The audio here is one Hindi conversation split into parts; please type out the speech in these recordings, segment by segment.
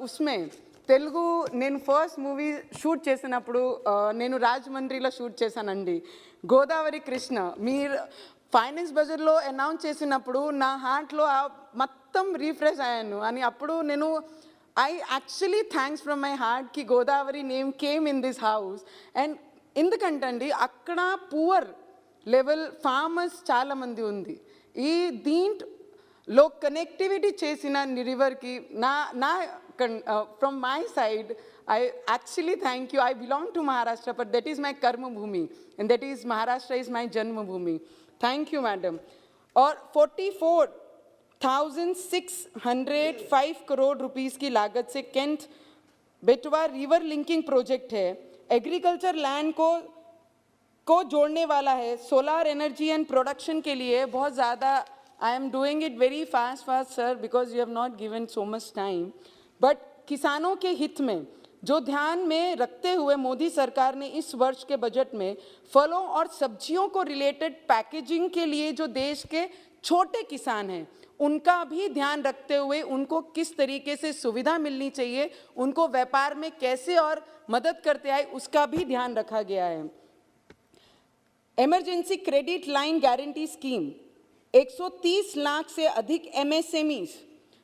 उसमें తెలుగు నేను ఫస్ట్ మూవీ షూట్ చేసినప్పుడు నేను రాజమండ్రిలో షూట్ చేశానండి. గోదావరి కృష్ణ మీరు ఫైనాన్స్ బజార్లో అనౌన్స్ చేసినప్పుడు నా హార్ట్లో మొత్తం రీఫ్రెష్ అయ్యాను. అని అప్పుడు నేను I actually thanks from my heart కి Godavari name came in this house. And ఎందుకంటే అక్కడ పూర్ లెవెల్ ఫార్మర్స్ చాలామంది ఉంది. ఈ దీంట్లో కనెక్టివిటీ చేసిన రివర్కి నా from my side, I actually thank you. I belong to Maharashtra, but that is my karma bhumi, and that is Maharashtra is my janma bhumi. Thank you, madam. और 44,605 करोड़ रुपीस की लागत से केंट बेटवा रिवर लिंकिंग प्रोजेक्ट है. एग्रीकल्चर लैंड को जोड़ने वाला है. सोलर एनर्जी एंड प्रोडक्शन के लिए बहुत ज़्यादा I am doing it very fast sir, because you have not given so much time. But किसानों के हित में जो ध्यान में रखते हुए मोदी सरकार ने इस वर्ष के बजट में फलों और सब्जियों को रिलेटेड पैकेजिंग के लिए जो देश के छोटे किसान हैं उनका भी ध्यान रखते हुए उनको किस तरीके से सुविधा मिलनी चाहिए, उनको व्यापार में कैसे और मदद करते आए, उसका भी ध्यान रखा गया है. Emergency credit line guarantee scheme 130 lakh से अधिक MSMEs,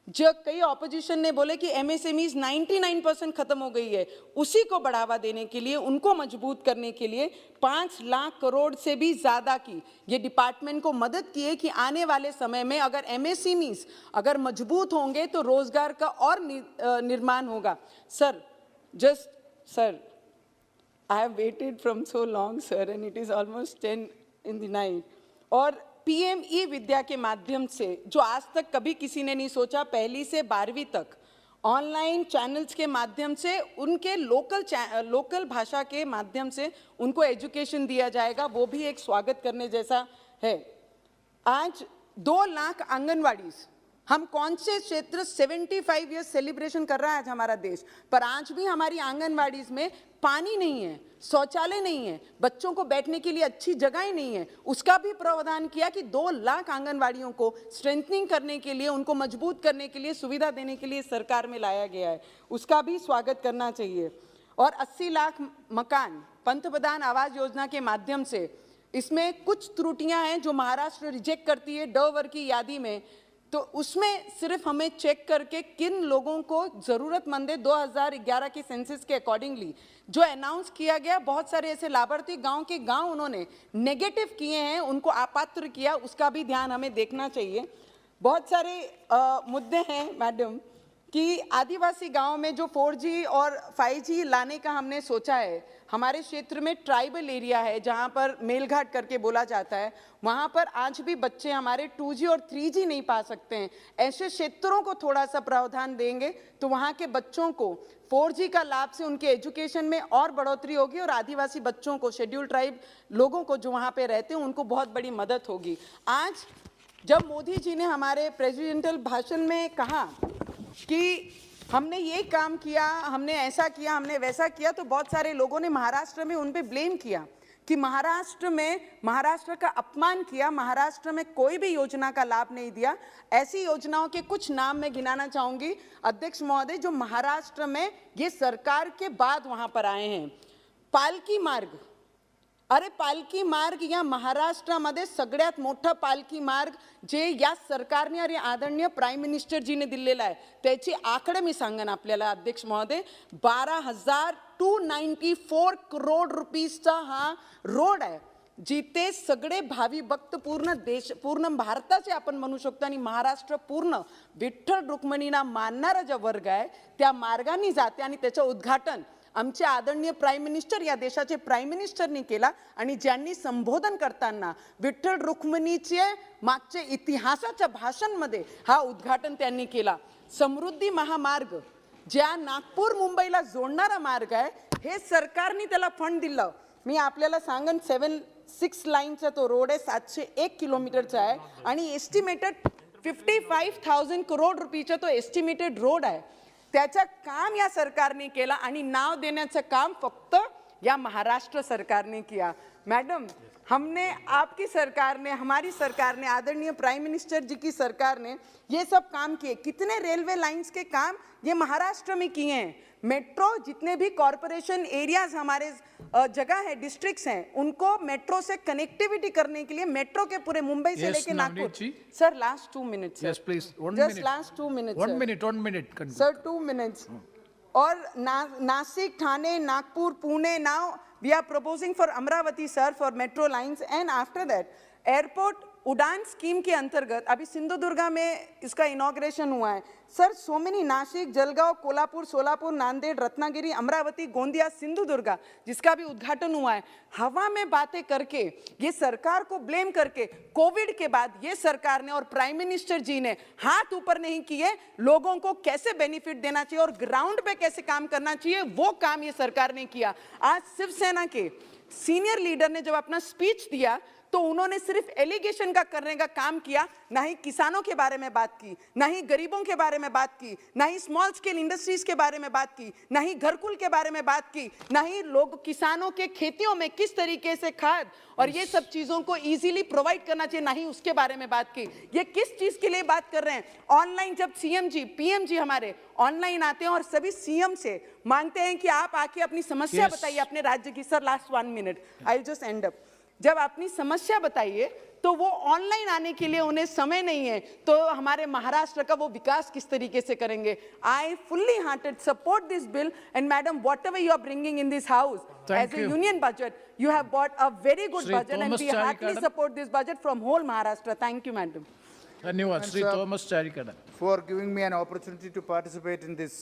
जो कई ऑपोजिशन ने बोले कि MSMEs 99% खत्म हो गई है, उसी को बढ़ावा देने के लिए उनको मजबूत करने के लिए 5 लाख करोड़ से भी ज़्यादा की ये डिपार्टमेंट को मदद की है कि आने वाले समय में अगर MSMEs अगर मजबूत होंगे तो रोजगार का और निर्माण होगा. Sir I have waited from so long sir, and it is almost 10 in the night. और PME विद्या के माध्यम से जो आज तक कभी किसी ने नहीं सोचा, पहली से 12वीं तक ऑनलाइन चैनल्स के माध्यम से उनके लोकल भाषा के माध्यम से उनको एजुकेशन दिया जाएगा, वो भी एक स्वागत करने जैसा है. आज 2 लाख आंगनवाड़ी, हम कौन से क्षेत्र 75 ईयर्स सेलिब्रेशन कर रहा है आज हमारा देश, पर आज भी हमारी आंगनवाड़ीज में पानी नहीं है, शौचालय नहीं है, बच्चों को बैठने के लिए अच्छी जगह नहीं है. उसका भी प्रावधान किया कि 2 लाख आंगनवाड़ियों को स्ट्रेंथनिंग करने के लिए, उनको मजबूत करने के लिए, सुविधा देने के लिए सरकार में लाया गया है, उसका भी स्वागत करना चाहिए. और 80 लाख मकान पंतप्रधान आवास योजना के माध्यम से, इसमें कुछ त्रुटियां हैं जो महाराष्ट्र रिजेक्ट करती है ड वर्ग की यादी में, तो उसमें सिर्फ हमें चेक करके किन लोगों को ज़रूरतमंद है 2011 के सेंसस के अकॉर्डिंगली जो अनाउंस किया गया, बहुत सारे ऐसे लाभार्थी गांव उन्होंने नेगेटिव किए हैं, उनको अपात्र किया, उसका भी ध्यान हमें देखना चाहिए. बहुत सारे मुद्दे हैं मैडम कि आदिवासी गांव में जो 4G और 5G लाने का हमने सोचा है. हमारे क्षेत्र में ट्राइबल एरिया है जहां पर मेलघाट करके बोला जाता है, वहां पर आज भी बच्चे हमारे 2G और 3G नहीं पा सकते हैं. ऐसे क्षेत्रों को थोड़ा सा प्रावधान देंगे तो वहां के बच्चों को 4G का लाभ से उनके एजुकेशन में और बढ़ोतरी होगी, और आदिवासी बच्चों को, शेड्यूल ट्राइब लोगों को जो वहां पे रहते हैं उनको बहुत बड़ी मदद होगी. आज जब मोदी जी ने हमारे प्रेसिडेंशियल भाषण में कहा कि हमने ये काम किया, हमने ऐसा किया, हमने वैसा किया, तो बहुत सारे लोगों ने महाराष्ट्र में उन पे ब्लेम किया कि महाराष्ट्र का अपमान किया, महाराष्ट्र में कोई भी योजना का लाभ नहीं दिया. ऐसी योजनाओं के कुछ नाम मैं गिनाना चाहूंगी अध्यक्ष महोदय, जो महाराष्ट्र में ये सरकार के बाद वहां पर आए हैं. पालकी मार्ग, अरे पालकी मार्ग या महाराष्ट्रामध्ये सगळ्यात मोठा पालकी मार्ग जे या सरकारने आणि आदरणीय प्राईम मिनिस्टरजीने दिलेला आहे, त्याचे आकडे मी सांगेन आपल्याला अध्यक्ष महोदय. 12,294 करोड रुपीसचा हा रोड आहे, जिथे सगळे भावी भक्त पूर्ण भारताचे आपण म्हणू शकतो आणि महाराष्ट्र पूर्ण विठ्ठल रुक्मिणींना मानणारा जो वर्ग आहे त्या मार्गाने जाते. आणि त्याचे उद्घाटन आमचे आदरणीय प्राईम मिनिस्टर, या देशाचे प्राईम मिनिस्टरनी केला, आणि ज्यांनी संबोधन करताना विठ्ठल रुक्मिणीचे मागचे इतिहासाच्या भाषणमध्ये हा उद्घाटन त्यांनी केला. समृद्धी महामार्ग ज्या नागपूर मुंबईला जोडणारा मार्ग आहे, हे सरकारने त्याला फंड दिलं. मी आपल्याला सांगन 6 लाईनचा तो रोड आहे, 701 किलोमीटरचा आहे, आणि एस्टिमेटेड 55,000 करोड रुपयाचा तो एस्टिमेटेड रोड आहे. त्याचं काम या सरकारने केलं आणि नाव देण्याचं काम फक्त या महाराष्ट्र सरकारने किया. मैडम, हमने आपकी सरकार ने, हमारी सरकार ने, आदरणीय प्राइम मिनिस्टर जी की सरकार ने ये सब काम किए। कितने रेलवे लाइंस के काम ये महाराष्ट्र में किए हैं। मेट्रो, जितने भी कॉरपोरेशन एरियाज हमारे जगह है, डिस्ट्रिक्ट्स हैं, उनको मेट्रो से कनेक्टिविटी करने के लिए मेट्रो के पूरे मुंबई से लेके Nagpur. Sir last 2 minutes. Yes, please. Just last 2 minutes. 1 minute, 1 minute. Conclude. Sir, 2 minutes. और Nashik, Thane, Nagpur, Pune, now we are proposing for Amravati, sir, for metro lines, and after that, airport Udan scheme के अंतर्गत अभी सिंधुदुर्गा में इसका इनॉग्रेशन हुआ है। Sir, so many, Nashik, Jalgaon, Kolhapur, Solapur, Nanded, Ratnagiri, Amravati, Gondia, Sindhudurg, जिसका भी उद्घाटन हुआ है। हवा में बातें करके, ये सरकार को ब्लेम करके, कोविड के बाद ये सरकार ने और प्राइम मिनिस्टर जी ने हाथ ऊपर नहीं किए, लोगों को कैसे बेनिफिट देना चाहिए और ग्राउंड पे कैसे काम करना चाहिए, वो काम ये सरकार ने किया। आज शिवसेना के सीनियर लीडर ने जब अपना स्पीच दिया तो उन्होंने सिर्फ एलिगेशन का करने का काम किया, ना ही किसानों के बारे में बात की, ना ही गरीबों के बारे में बात की, ना ही स्मॉल स्केल इंडस्ट्रीज के बारे में बात की, ना ही घरकुल के बारे में बात की, ना ही लोग किसानों के खेतियों में किस तरीके से खाद और ये सब चीजों को इजीली प्रोवाइड करना चाहिए, ना ही उसके बारे में बात की। ये किस चीज के लिए बात कर रहे हैं? ऑनलाइन जब सीएम जी, पीएम जी हमारे ऑनलाइन आते हैं और सभी सीएम से मांगते हैं कि आप आके अपनी समस्या बताइए अपने राज्य की। Sir last 1 minute, I will just and up. जब अपनी समस्या बताइए तो वो ऑनलाइन आने के लिए उन्हें समय नहीं है, तो हमारे महाराष्ट्र का वो विकास किस तरीके से करेंगे? I fully hearted support this bill and madam, what ever you are bringing in this house as a union budget, you have brought a very good budget and we heartily support this budget from whole Maharashtra. Thank you, madam. Dhanyawad. Shri Thomas Charikada. For giving me an opportunity to participate in this